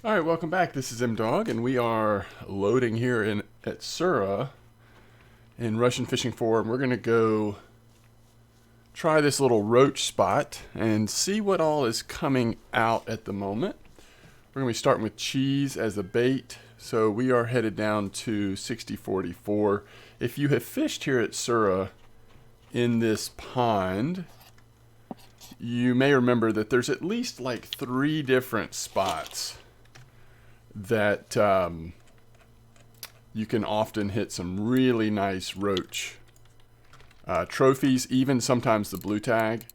All right, welcome back. This is M-Dog, and we are loading here at Sura in Russian Fishing 4, and we're going to go try this little roach spot and see what all is coming out at the moment. We're going to be starting with cheese as a bait, so we are headed down to 6044. If you have fished here at Sura in this pond, you may remember that there's at least like 3 different spots that you can often hit some really nice roach trophies, even sometimes the blue tag.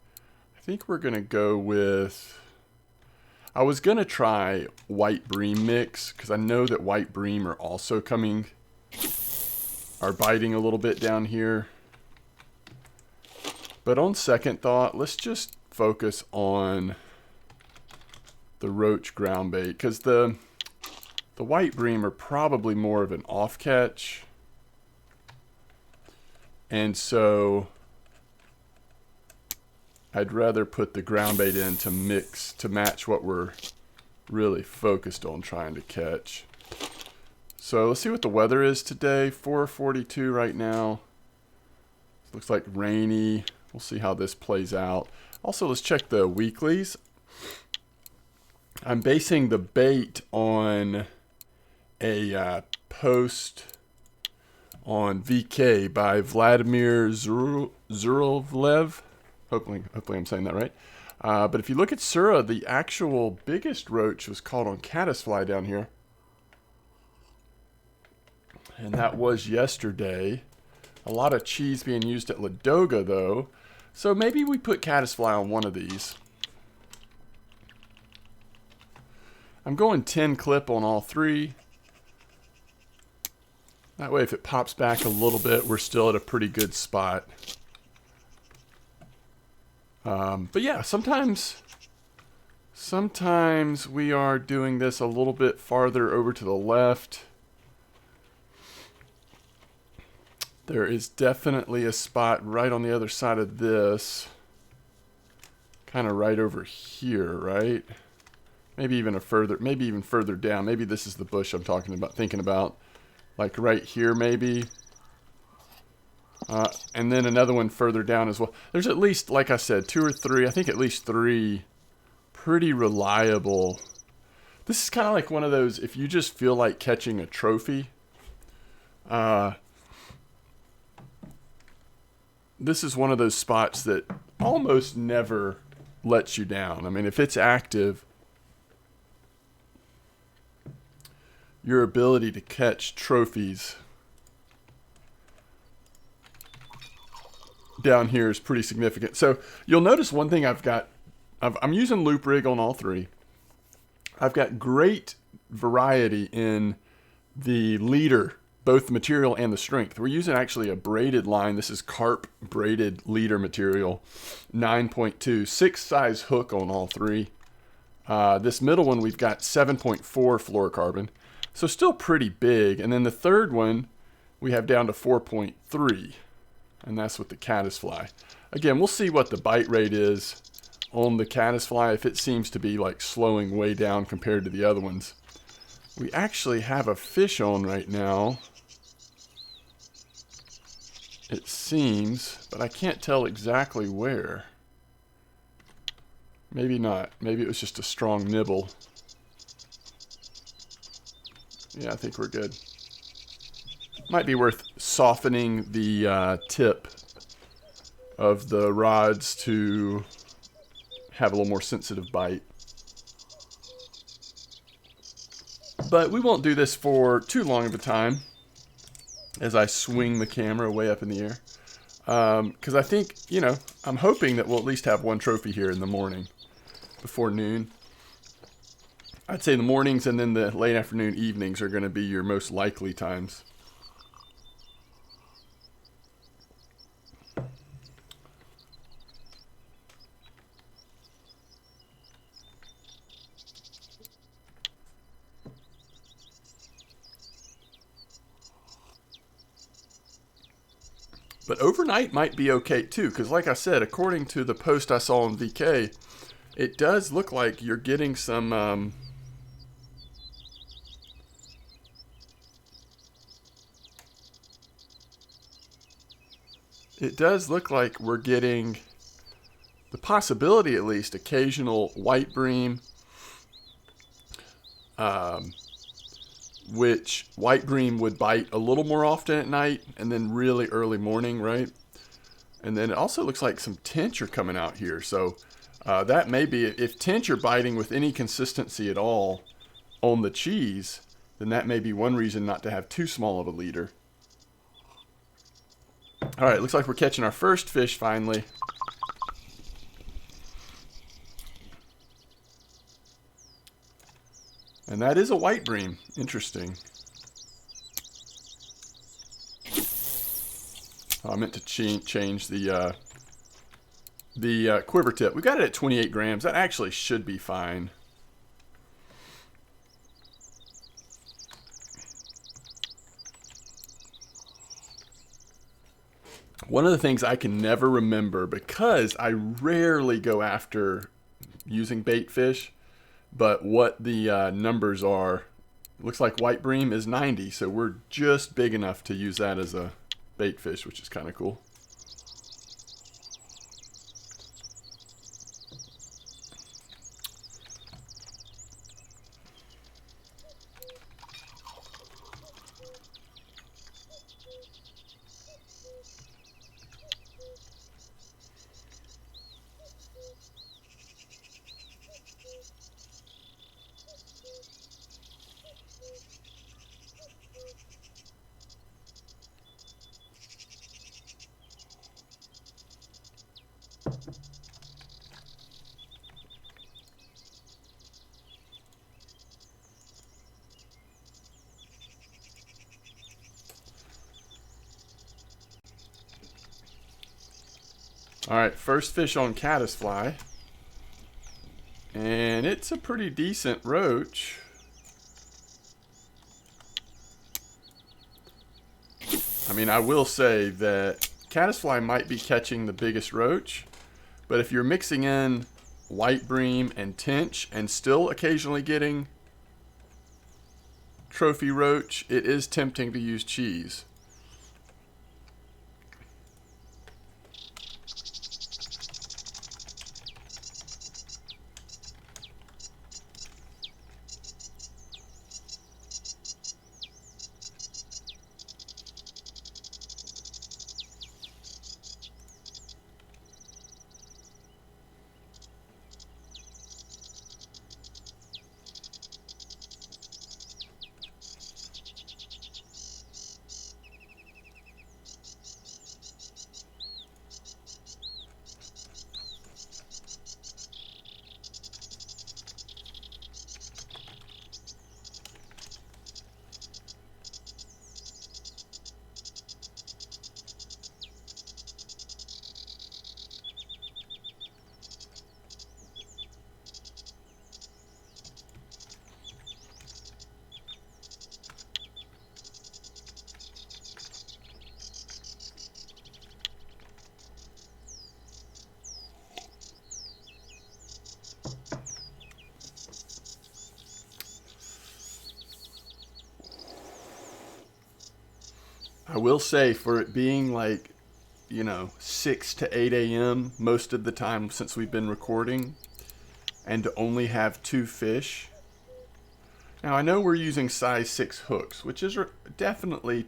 I think we're going to go with... I was going to try white bream mix, because I know that white bream are also are biting a little bit down here. But on second thought, let's just focus on the roach ground bait, because the white bream are probably more of an off catch. And so I'd rather put the ground bait in to mix, to match what we're really focused on trying to catch. So let's see what the weather is today. 4:42 right now. Looks like rainy. We'll see how this plays out. Also, let's check the weeklies. I'm basing the bait on a post on VK by Vladimir Zurovlev. Hopefully I'm saying that right. But if you look at Sura, the actual biggest roach was caught on caddisfly down here. And that was yesterday. A lot of cheese being used at Ladoga, though. So maybe we put caddisfly on one of these. I'm going 10 clip on all 3. That way, if it pops back a little bit, we're still at a pretty good spot. But yeah, sometimes we are doing this a little bit farther over to the left. There is definitely a spot right on the other side of this. Kind of right over here, right? Maybe even further down. Maybe this is the bush I'm thinking about. Like right here, maybe. And then another one further down as well. There's at least, like I said, 2 or 3. I think at least 3 pretty reliable. This is kind of like one of those, if you just feel like catching a trophy. This is one of those spots that almost never lets you down. I mean, if it's active, your ability to catch trophies down here is pretty significant. So you'll notice one thing I'm using loop rig on all 3. I've got great variety in the leader, both the material and the strength. We're using actually a braided line. This is carp braided leader material, 9.2, 6 size hook on all 3. This middle one, we've got 7.4 fluorocarbon. So still pretty big. And then the third one, we have down to 4.3. And that's with the caddisfly. Again, we'll see what the bite rate is on the caddisfly, if it seems to be like slowing way down compared to the other ones. We actually have a fish on right now, it seems, but I can't tell exactly where. Maybe not. Maybe it was just a strong nibble. Yeah, I think we're good. Might be worth softening the tip of the rods to have a little more sensitive bite. But we won't do this for too long of a time as I swing the camera way up in the air. Because I think, I'm hoping that we'll at least have 1 trophy here in the morning before noon. I'd say the mornings and then the late afternoon, evenings are going to be your most likely times. But overnight might be okay too, because like I said, according to the post I saw on VK, it does look like you're getting some it does look like we're getting the possibility, at least, occasional white bream, which white bream would bite a little more often at night and then really early morning, right? And then it also looks like some tench are coming out here. So that may be, if tench are biting with any consistency at all on the cheese, then that may be one reason not to have too small of a leader. All right, looks like we're catching our first fish finally. And that is a white bream. Interesting. Oh, I meant to change the quiver tip. We got it at 28 grams. That actually should be fine. One of the things I can never remember, because I rarely go after using bait fish, but what the numbers are, looks like white bream is 90, so we're just big enough to use that as a bait fish, which is kind of cool. All right, first fish on caddisfly. And it's a pretty decent roach. I mean, I will say that caddisfly might be catching the biggest roach, but if you're mixing in white bream and tench and still occasionally getting trophy roach, it is tempting to use cheese. I will say, for it being like, 6 to 8 a.m. most of the time since we've been recording, and to only have 2 fish. Now, I know we're using size 6 hooks, which is definitely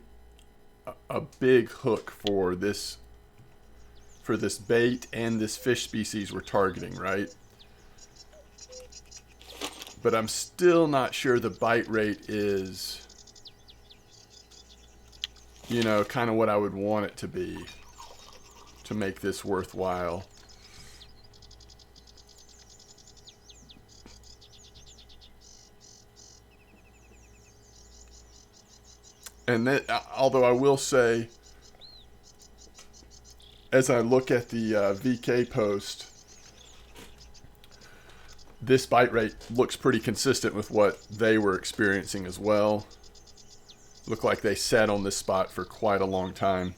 a big hook for this bait and this fish species we're targeting, right? But I'm still not sure the bite rate is, kind of what I would want it to be to make this worthwhile. And that, although I will say, as I look at the VK post, this bite rate looks pretty consistent with what they were experiencing as well. Look like they sat on this spot for quite a long time,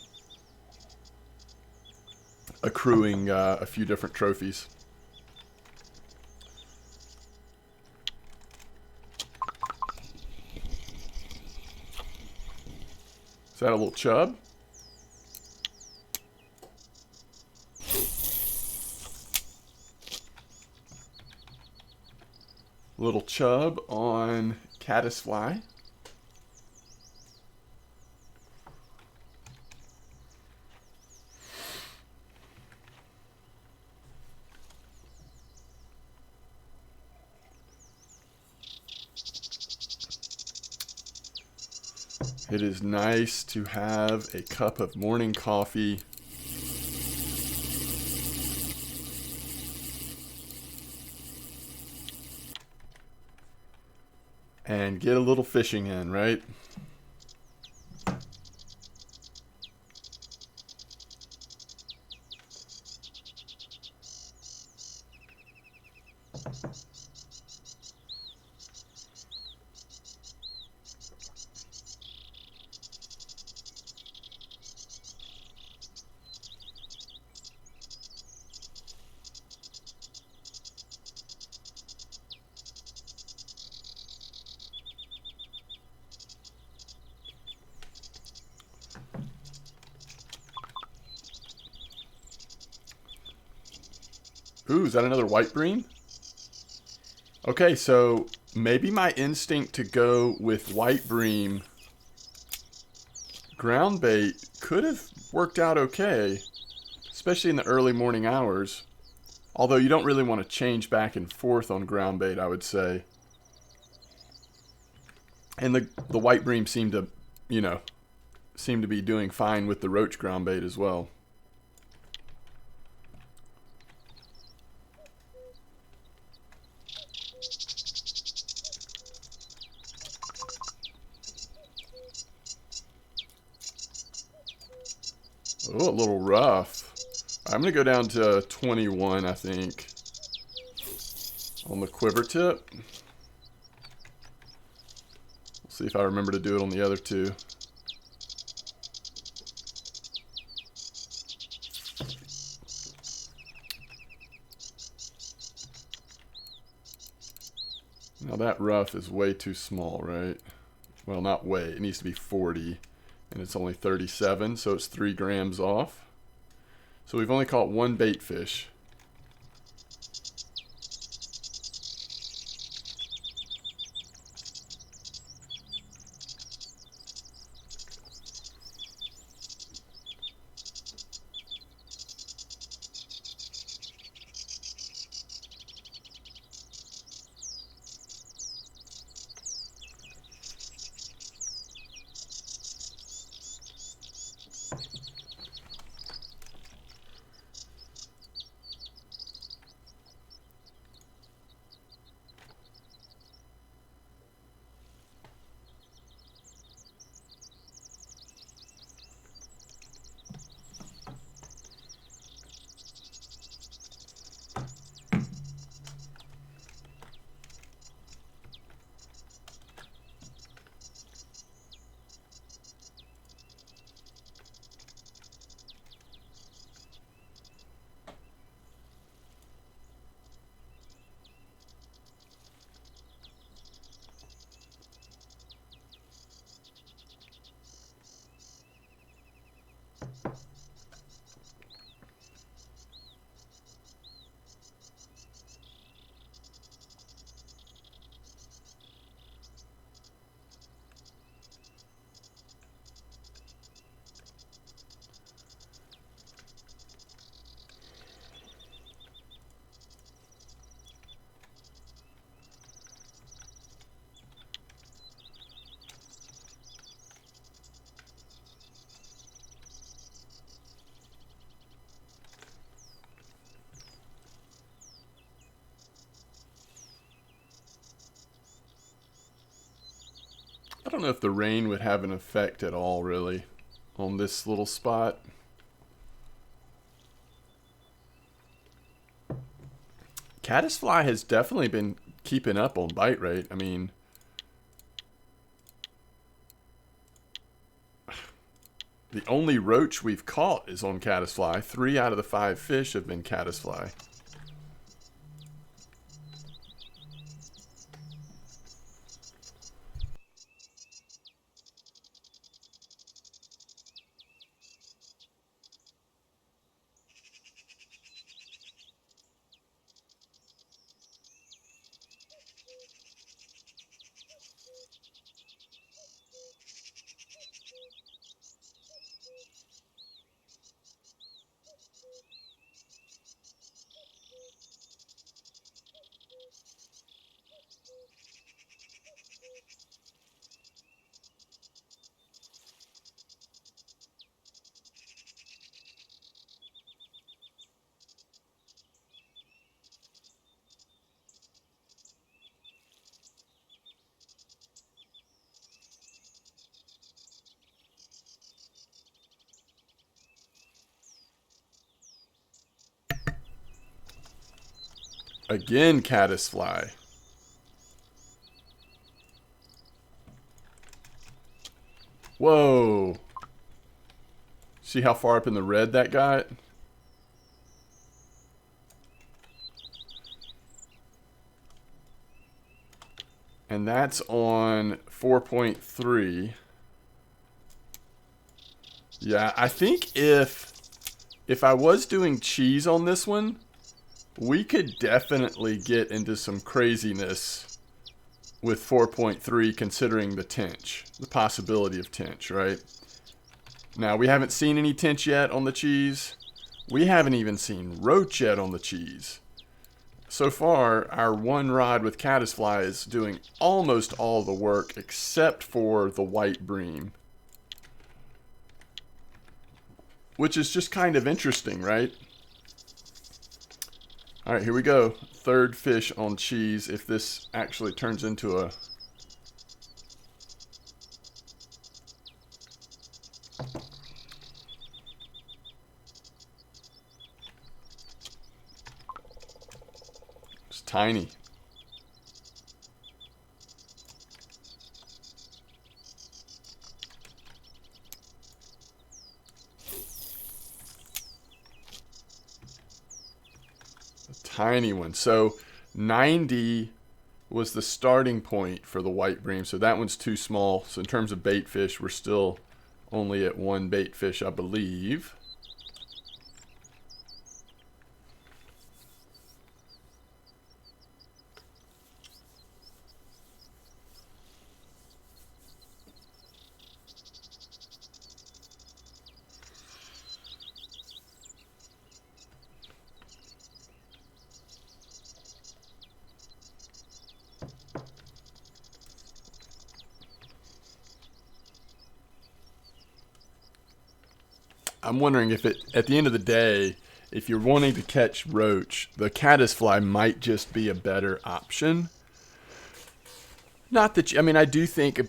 accruing a few different trophies. Is that a little chub? Little chub on caddisfly. It is nice to have a cup of morning coffee and get a little fishing in, right? Ooh, is that another white bream? Okay, so maybe my instinct to go with white bream ground bait could have worked out okay, especially in the early morning hours. Although you don't really want to change back and forth on ground bait, I would say. And the white bream seemed to, you know, seem to be doing fine with the roach ground bait as well. Oh, a little rough. I'm going to go down to 21, I think, on the quiver tip. We'll see if I remember to do it on the other two. Now that rough is way too small, right? Well, not way. It needs to be 40, and it's only 37, so it's 3 grams off. So we've only caught one bait fish. I don't know if the rain would have an effect at all, really, on this little spot. Caddisfly has definitely been keeping up on bite rate. I mean, the only roach we've caught is on caddisfly. 3 out of the 5 fish have been caddisfly. Again, caddisfly. Whoa. See how far up in the red that got? And that's on 4.3. Yeah, I think if I was doing cheese on this one, we could definitely get into some craziness with 4.3 considering the tinge, the possibility of tinge, right? Now, we haven't seen any tinge yet on the cheese. We haven't even seen roach yet on the cheese. So far, our one rod with caddisfly is doing almost all the work except for the white bream. Which is just kind of interesting, right? Alright, here we go. Third fish on cheese, if this actually turns into a... It's tiny. Tiny one. So 90 was the starting point for the white bream. So that one's too small. So in terms of bait fish, we're still only at one bait fish, I believe. I'm wondering if it, at the end of the day, if you're wanting to catch roach, the caddisfly might just be a better option. Not that, I mean, I do think,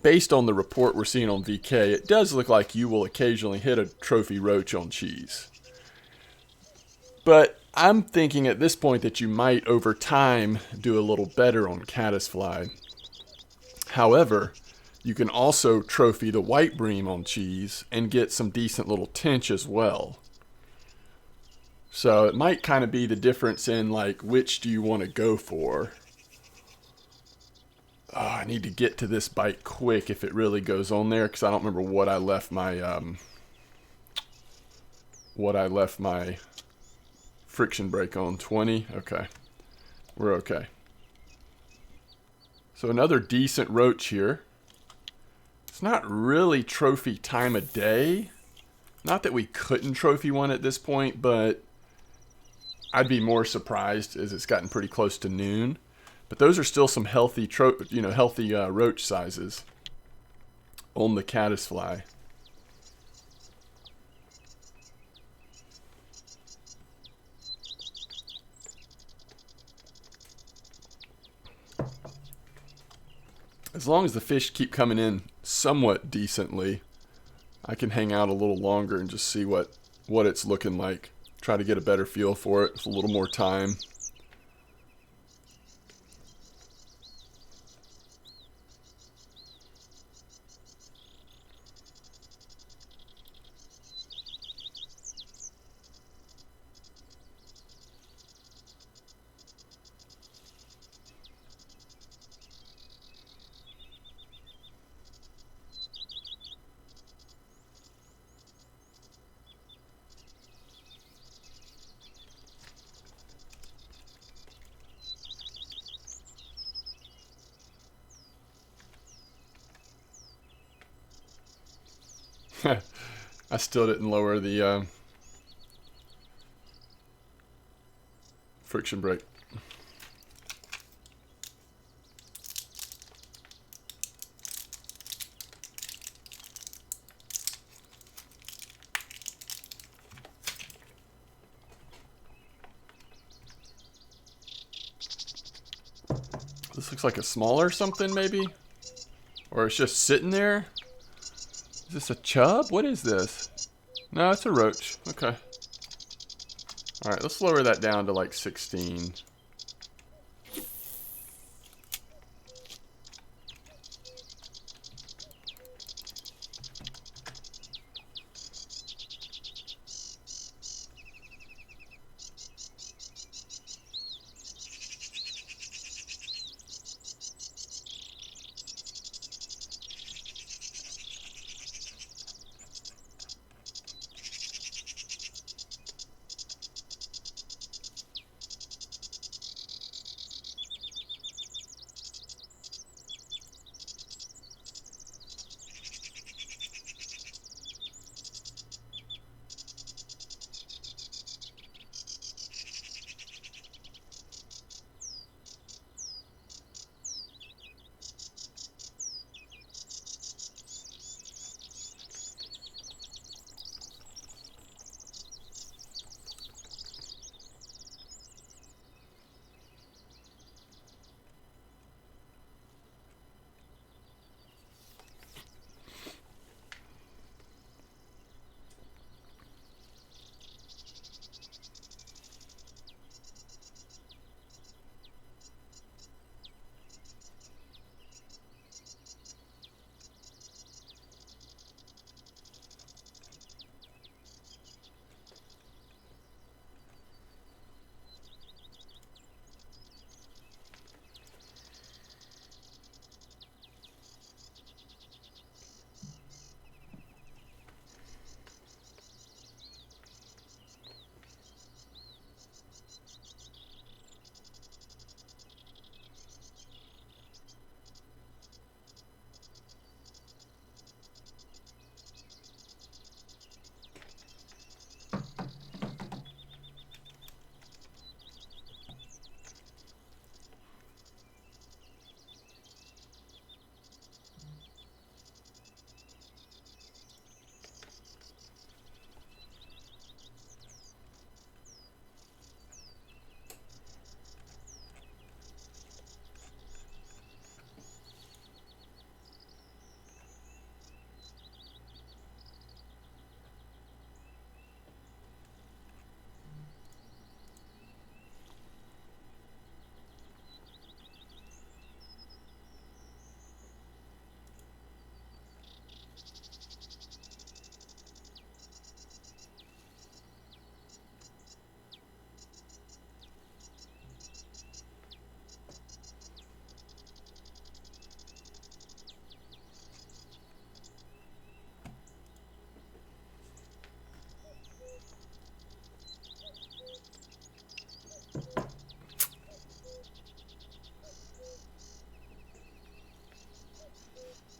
based on the report we're seeing on VK, it does look like you will occasionally hit a trophy roach on cheese. But I'm thinking at this point that you might, over time, do a little better on caddisfly. However, you can also trophy the white bream on cheese and get some decent little tinge as well. So it might kind of be the difference in like which do you want to go for. Oh, I need to get to this bite quick if it really goes on there because I don't remember what I left my friction brake on. 20. Okay, we're okay. So another decent roach here. It's not really trophy time of day. Not that we couldn't trophy one at this point, but I'd be more surprised as it's gotten pretty close to noon. But those are still some healthy, healthy roach sizes on the caddisfly. As long as the fish keep coming in somewhat decently, I can hang out a little longer and just see what it's looking like. Try to get a better feel for it with a little more time. I still didn't lower the friction brake. This looks like a smaller something maybe? Or it's just sitting there? Is this a chub? What is this? No, it's a roach. Okay. Alright, let's lower that down to like 16.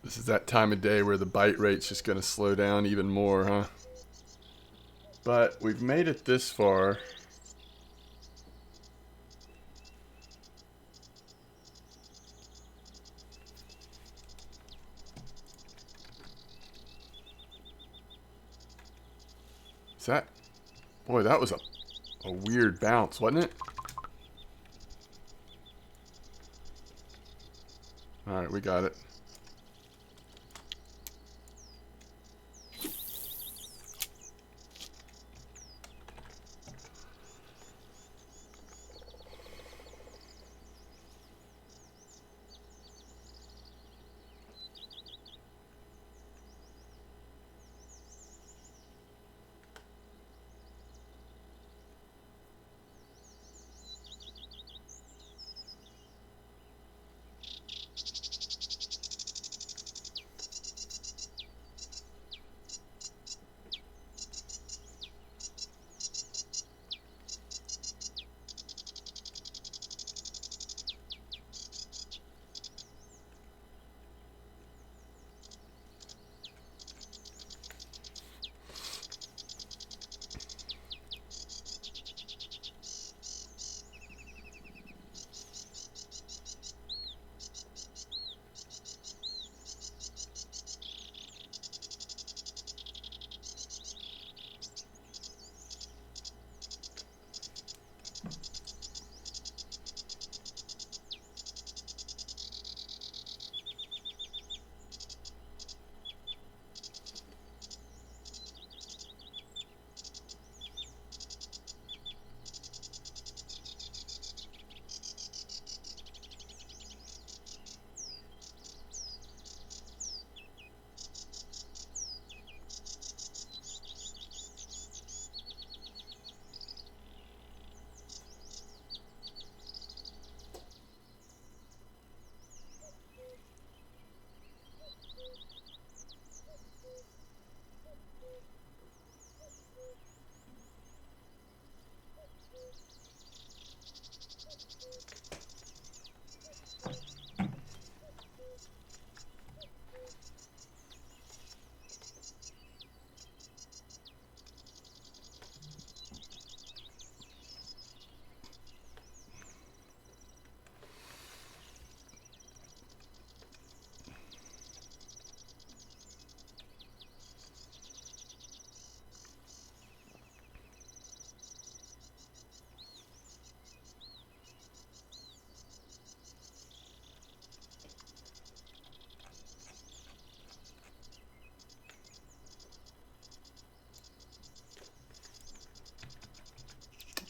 This is that time of day where the bite rate's just going to slow down even more, huh? But we've made it this far. Is that... Boy, that was a weird bounce, wasn't it? Alright, we got it.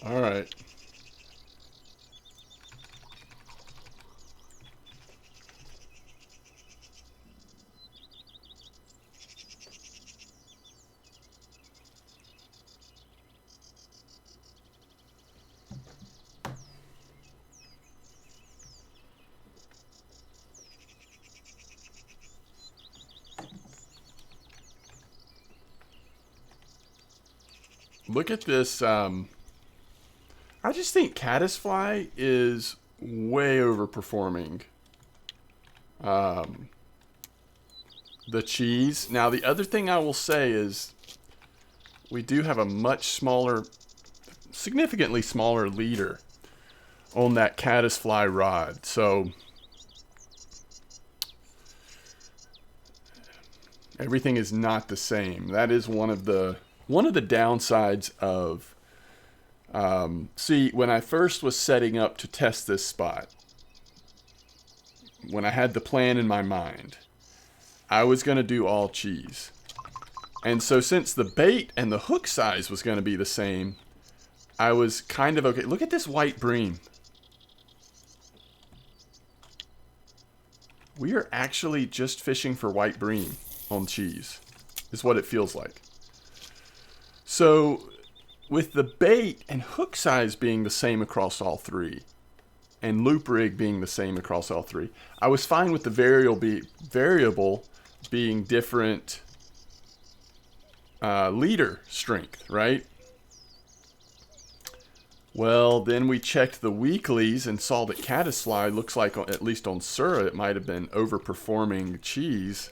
Alright. Look at this. I just think Caddisfly is way overperforming the cheese. Now, the other thing I will say is we do have a much smaller, significantly smaller leader on that Caddisfly rod. So everything is not the same. That is one of the downsides of see, when I first was setting up to test this spot, when I had the plan in my mind, I was going to do all cheese. And so since the bait and the hook size was going to be the same, I was kind of okay. Look at this white bream. We are actually just fishing for white bream on cheese, is what it feels like. So with the bait and hook size being the same across all three, and loop rig being the same across all three, I was fine with the variable being different leader strength, right? Well, then we checked the weeklies and saw that Caddisfly looks like, at least on Sura, it might have been overperforming cheese.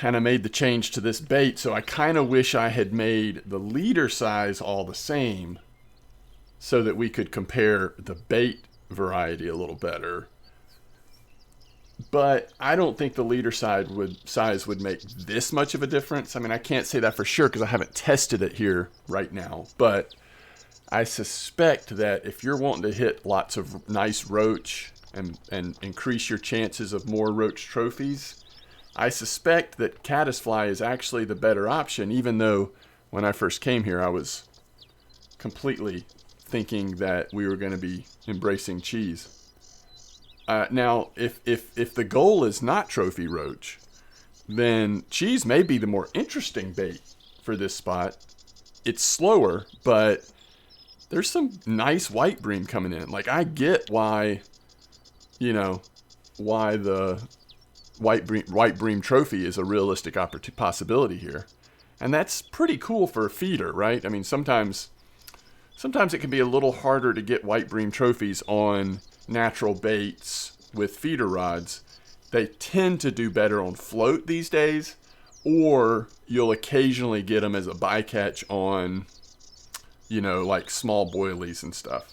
And I made the change to this bait, so I kind of wish I had made the leader size all the same so that we could compare the bait variety a little better. But I don't think the leader size would make this much of a difference. I mean, I can't say that for sure because I haven't tested it here right now. But I suspect that if you're wanting to hit lots of nice roach and increase your chances of more roach trophies, I suspect that Caddisfly is actually the better option, even though when I first came here I was completely thinking that we were going to be embracing cheese. Now, if the goal is not trophy roach, then cheese may be the more interesting bait for this spot. It's slower, but there's some nice white bream coming in. Like, I get why the white bream trophy is a realistic possibility here. And that's pretty cool for a feeder, right? I mean, sometimes it can be a little harder to get white bream trophies on natural baits with feeder rods. They tend to do better on float these days, or you'll occasionally get them as a bycatch on, like small boilies and stuff.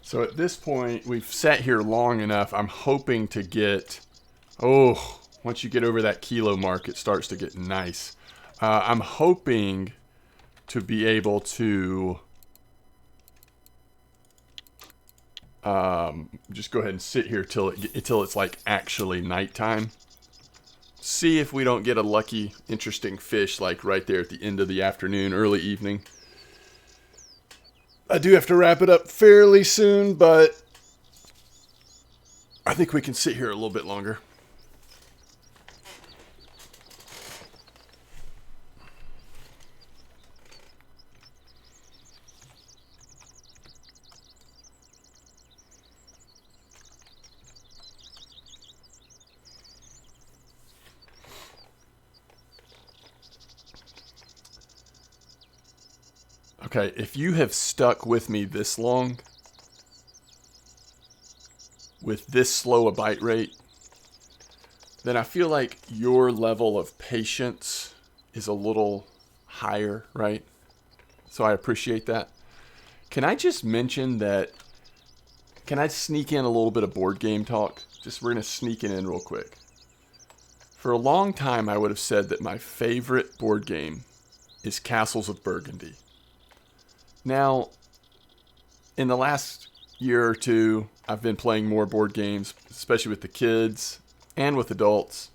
So at this point, we've sat here long enough. I'm hoping to get, once you get over that kilo mark, it starts to get nice. I'm hoping to be able to just go ahead and sit here till it's like actually nighttime. See if we don't get a lucky, interesting fish like right there at the end of the afternoon, early evening. I do have to wrap it up fairly soon, but I think we can sit here a little bit longer. Okay, if you have stuck with me this long, with this slow a bite rate, then I feel like your level of patience is a little higher, right? So I appreciate that. Can I just mention that, can I sneak in a little bit of board game talk? We're going to sneak it in real quick. For a long time, I would have said that my favorite board game is Castles of Burgundy. Now, in the last year or two, I've been playing more board games, especially with the kids and with adults.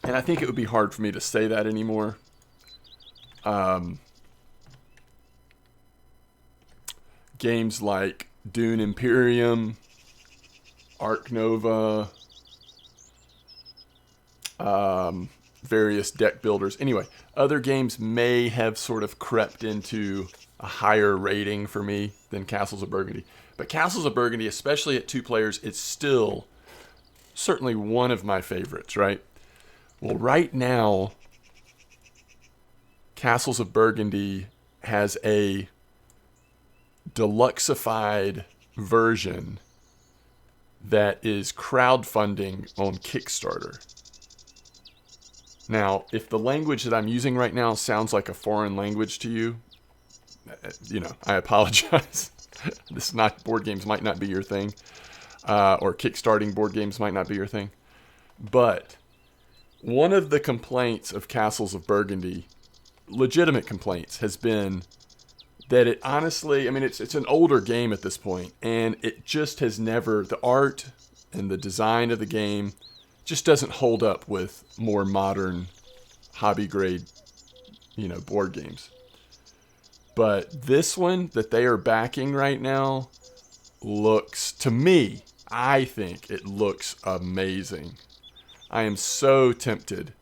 And I think it would be hard for me to say that anymore. Games like Dune Imperium, Ark Nova, various deck builders. Anyway, other games may have sort of crept into a higher rating for me than Castles of Burgundy. But Castles of Burgundy, especially at 2 players, it's still certainly one of my favorites, right? Well, right now, Castles of Burgundy has a deluxeified version that is crowdfunding on Kickstarter. Now, if the language that I'm using right now sounds like a foreign language to you, I apologize. Board games might not be your thing. or kickstarting board games might not be your thing. But one of the complaints of Castles of Burgundy, legitimate complaints, has been that it honestly, I mean, it's an older game at this point, and it just has never, the art and the design of the game just doesn't hold up with more modern hobby grade, board games. But this one that they are backing right now looks, to me, I think it looks amazing. I am so tempted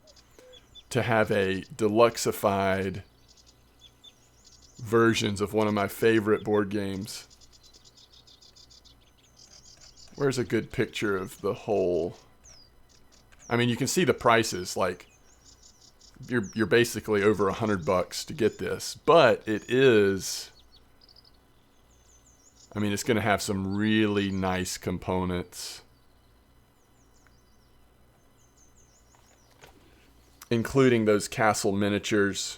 to have a deluxeified versions of one of my favorite board games. Where's a good picture of the whole? I mean, you can see the prices. Like, you're basically over $100 to get this, but it is. I mean, it's going to have some really nice components, including those castle miniatures.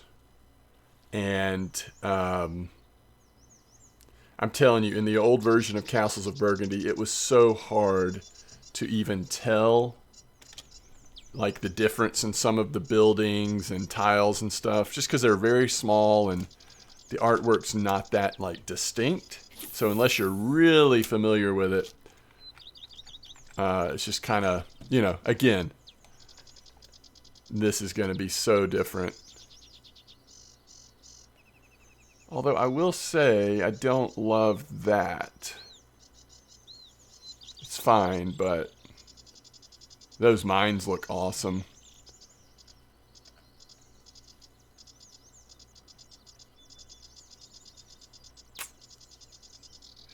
And I'm telling you, in the old version of Castles of Burgundy, it was so hard to even tell, like, the difference in some of the buildings and tiles and stuff, just because they're very small and the artwork's not that, like, distinct. So unless you're really familiar with it, it's just kind of, again, this is going to be so different. Although I will say I don't love that. It's fine, but those mines look awesome.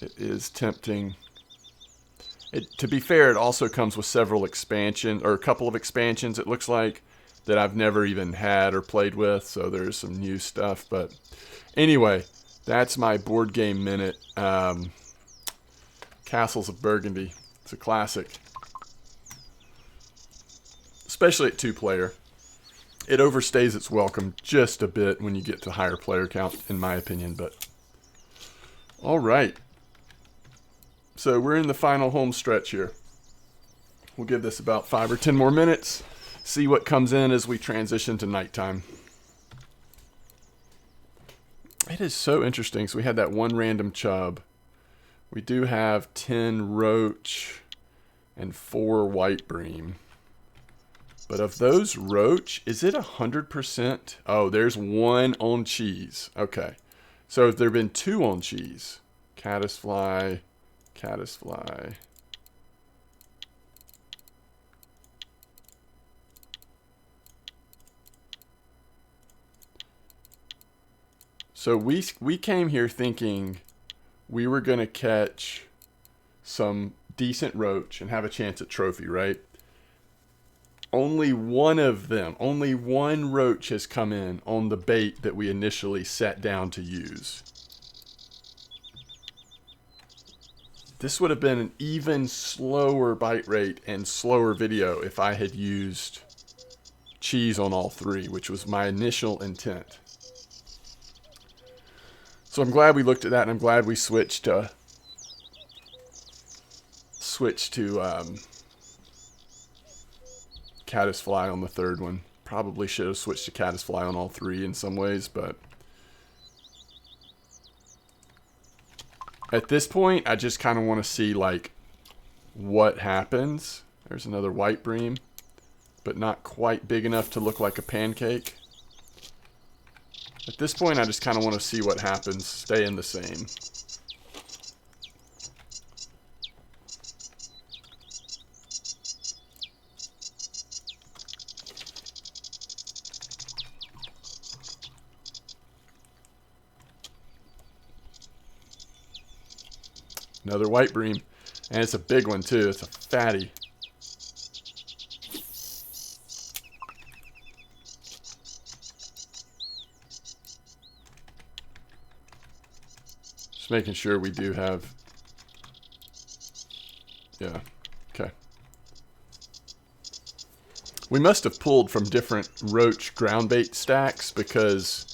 It is tempting. To be fair, it also comes with several expansions, or a couple of expansions, it looks like, that I've never even had or played with, so there's some new stuff. But anyway, that's my board game minute. Castles of Burgundy. It's a classic. Especially at 2-player. It overstays its welcome just a bit when you get to higher player count, in my opinion. But all right. So we're in the final home stretch here. We'll give this about 5 or 10 more minutes. See what comes in as we transition to nighttime. It is so interesting. So we had that one random chub. We do have 10 roach and 4 white bream. But of those roach, is it 100%? Oh, there's 1 on cheese. Okay. So if there have been 2 on cheese. Caddisfly. So we came here thinking we were going to catch some decent roach and have a chance at trophy, right? Only one of them, only 1 roach has come in on the bait that we initially sat down to use. This would have been an even slower bite rate and slower video if I had used cheese on all 3, which was my initial intent. So I'm glad we looked at that, and I'm glad we switched to Caddisfly on the 3rd one. Probably should have switched to Caddisfly on all 3 in some ways, but at this point, I just kind of want to see, like, what happens. There's another white bream, but not quite big enough to look like a pancake. At this point, I just kind of want to see what happens, staying the same. Another white bream. And it's a big one, too. It's a fatty. Just making sure we do have... Yeah. Okay. We must have pulled from different roach ground bait stacks because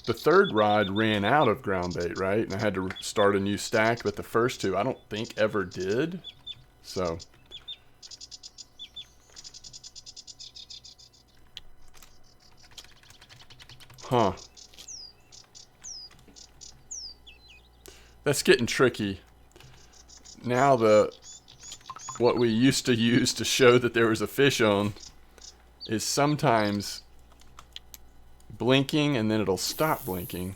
the 3rd rod ran out of ground bait, right? And I had to start a new stack, but the first 2 I don't think ever did. So, huh. That's getting tricky. Now what we used to use to show that there was a fish on is sometimes blinking and then it'll stop blinking.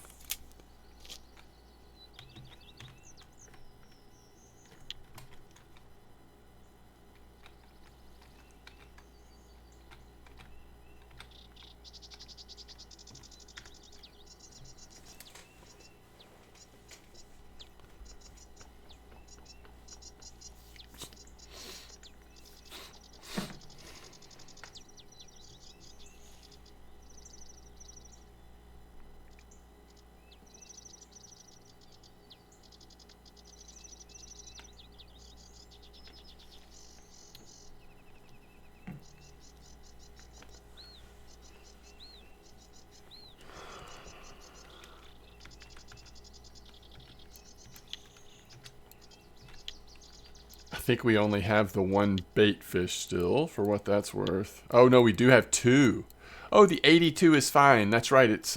I think we only have the one bait fish still, for what that's worth. Oh, no, we do have two. Oh, the 82 is fine. That's right. It's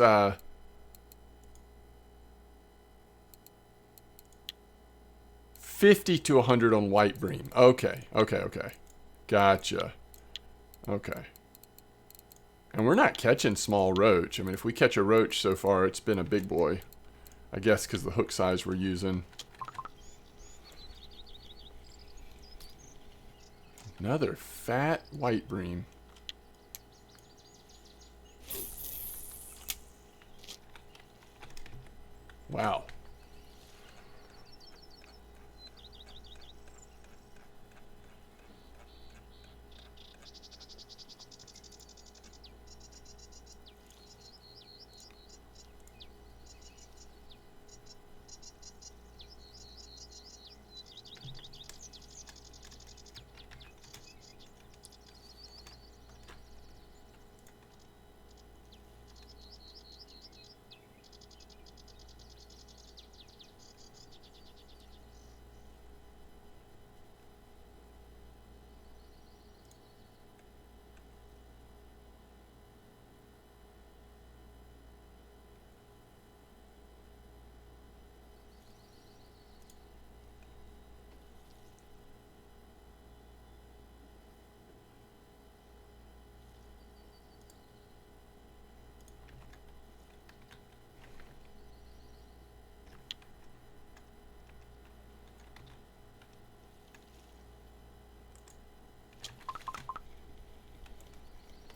50 to 100 on white bream. Okay. Gotcha. Okay. And we're not catching small roach. I mean, if we catch a roach so far, it's been a big boy. I guess because the hook size we're using. Another fat white bream. Wow.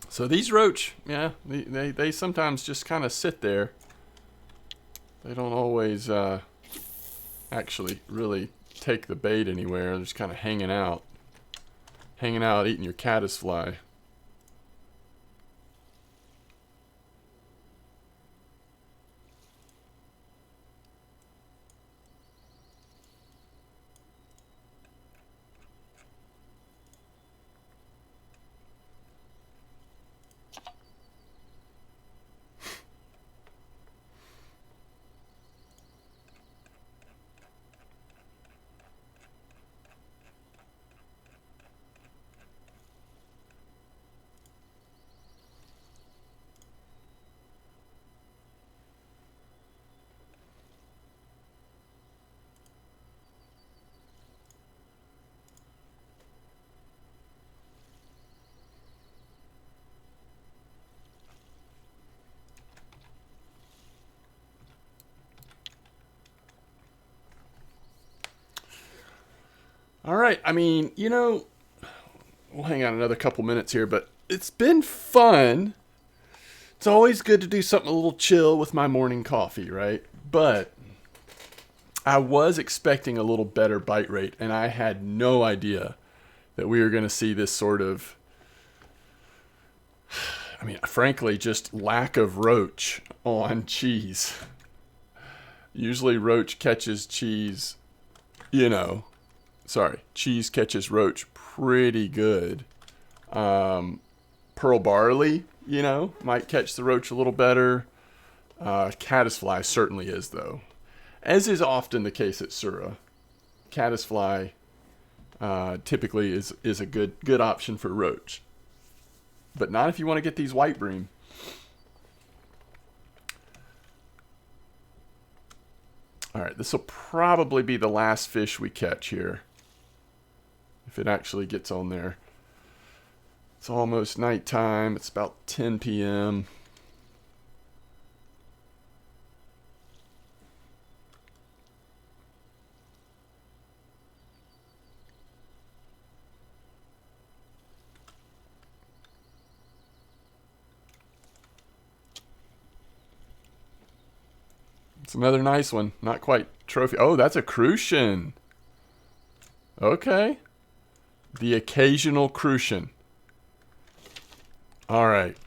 So these roach, yeah, they sometimes just kind of sit there. They don't always actually really take the bait anywhere. They're just kind of hanging out, eating your caddisfly. All right, I mean, we'll hang out another couple minutes here, but it's been fun. It's always good to do something a little chill with my morning coffee, right? But I was expecting a little better bite rate, and I had no idea that we were going to see this sort of, I mean, frankly, just lack of roach on cheese. Usually roach catches cheese, cheese catches roach pretty good. Pearl barley, might catch the roach a little better. Caddisfly certainly is, though. As is often the case at Sura. Caddisfly typically is a good option for roach. But not if you want to get these white bream. All right, this will probably be the last fish we catch here, if it actually gets on there. It's almost nighttime. It's about 10 p.m. It's another nice one. Not quite trophy. Oh, that's a crucian. Okay. The occasional crucian. All right.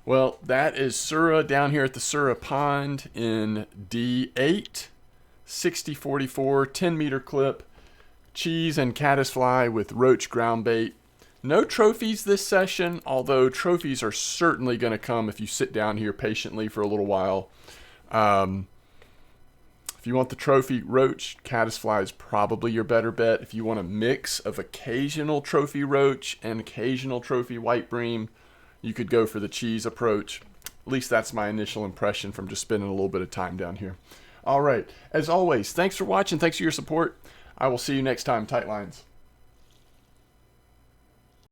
Well, that is Sura down here at the Sura Pond in D8. 6044, 10-meter clip. Cheese and caddisfly with roach ground bait. No trophies this session, although trophies are certainly going to come if you sit down here patiently for a little while. If you want the trophy roach, caddisfly is probably your better bet. If you want a mix of occasional trophy roach and occasional trophy white bream, you could go for the cheese approach. At least that's my initial impression from just spending a little bit of time down here. All right. As always, thanks for watching. Thanks for your support. I will see you next time. Tight lines.